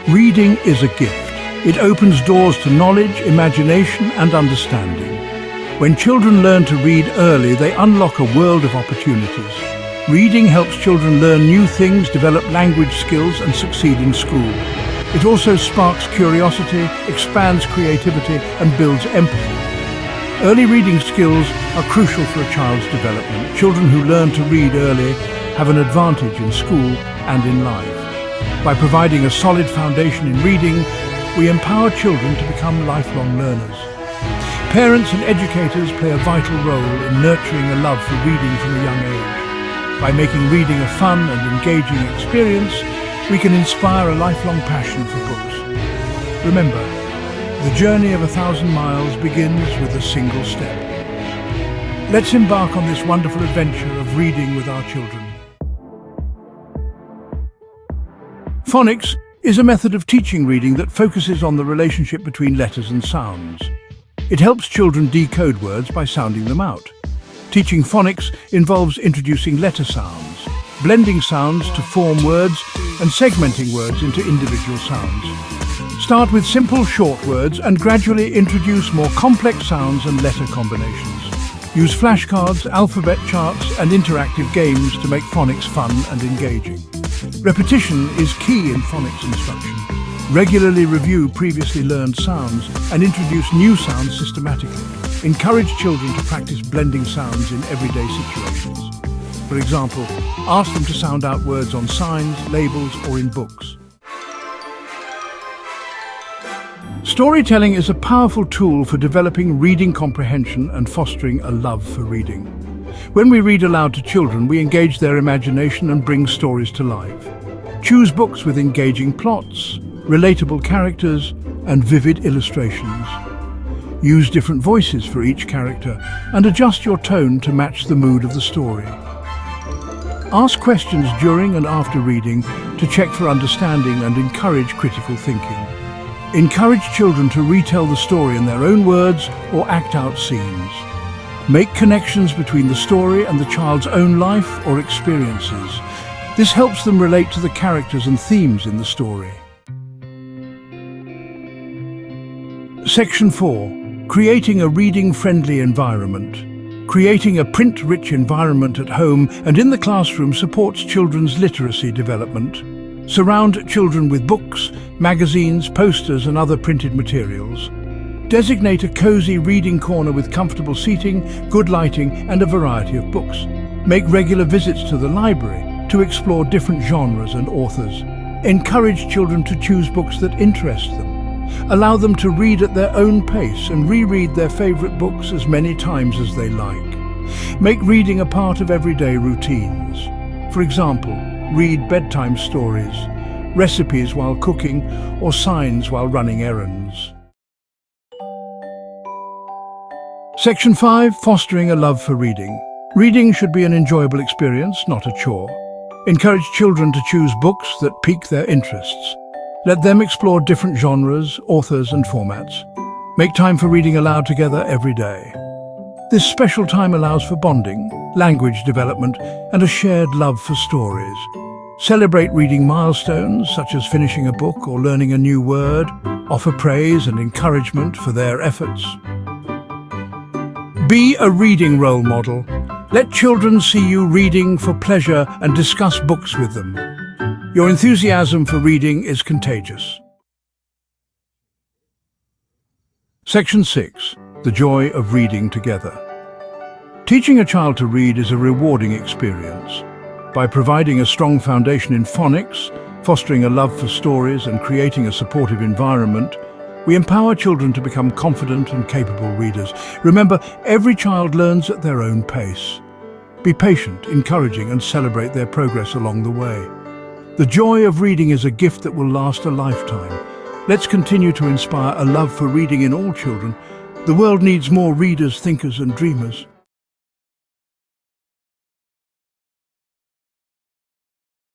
Reading is a gift. It opens doors to knowledge, imagination and understanding. When children learn to read early, they unlock a world of opportunities. Reading helps children learn new things, develop language skills and succeed in school. It also sparks curiosity, expands creativity and builds empathy. Early reading skills are crucial for a child's development. Children who learn to read early have an advantage in school and in life. By providing a solid foundation in reading, we empower children to become lifelong learners. Parents and educators play a vital role in nurturing a love for reading from a young age. By making reading a fun and engaging experience, we can inspire a lifelong passion for books. Remember, the journey of 1,000 miles begins with a single step. Let's embark on this wonderful adventure of reading with our children. Phonics is a method of teaching reading that focuses on the relationship between letters and sounds. It helps children decode words by sounding them out. Teaching phonics involves introducing letter sounds, blending sounds to form words, and segmenting words into individual sounds. Start with simple, short words and gradually introduce more complex sounds and letter combinations. Use flashcards, alphabet charts, and interactive games to make phonics fun and engaging. Repetition is key in phonics instruction. Regularly review previously learned sounds and introduce new sounds systematically. Encourage children to practice blending sounds in everyday situations. For example, ask them to sound out words on signs, labels, or in books. Storytelling is a powerful tool for developing reading comprehension and fostering a love for reading. When we read aloud to children, we engage their imagination and bring stories to life. Choose books with engaging plots, relatable characters, and vivid illustrations. Use different voices for each character and adjust your tone to match the mood of the story. Ask questions during and after reading to check for understanding and encourage critical thinking. Encourage children to retell the story in their own words or act out scenes. Make connections between the story and the child's own life or experiences. This helps them relate to the characters and themes in the story. Section 4. Creating a reading-friendly environment. Creating a print-rich environment at home and in the classroom supports children's literacy development. Surround children with books, magazines, posters and other printed materials. Designate a cozy reading corner with comfortable seating, good lighting and a variety of books. Make regular visits to the library to explore different genres and authors. Encourage children to choose books that interest them. Allow them to read at their own pace and reread their favorite books as many times as they like. Make reading a part of everyday routines. For example, read bedtime stories, recipes while cooking, or signs while running errands. Section 5. Fostering a love for reading. Reading should be an enjoyable experience, not a chore. Encourage children to choose books that pique their interests. Let them explore different genres, authors and formats. Make time for reading aloud together every day. This special time allows for bonding, language development and a shared love for stories. Celebrate reading milestones such as finishing a book or learning a new word. Offer praise and encouragement for their efforts. Be a reading role model. Let children see you reading for pleasure and discuss books with them. Your enthusiasm for reading is contagious. Section 6. The joy of reading together. Teaching a child to read is a rewarding experience. By providing a strong foundation in phonics, fostering a love for stories and creating a supportive environment, we empower children to become confident and capable readers. Remember, every child learns at their own pace. Be patient, encouraging, and celebrate their progress along the way. The joy of reading is a gift that will last a lifetime. Let's continue to inspire a love for reading in all children. The world needs more readers, thinkers, and dreamers.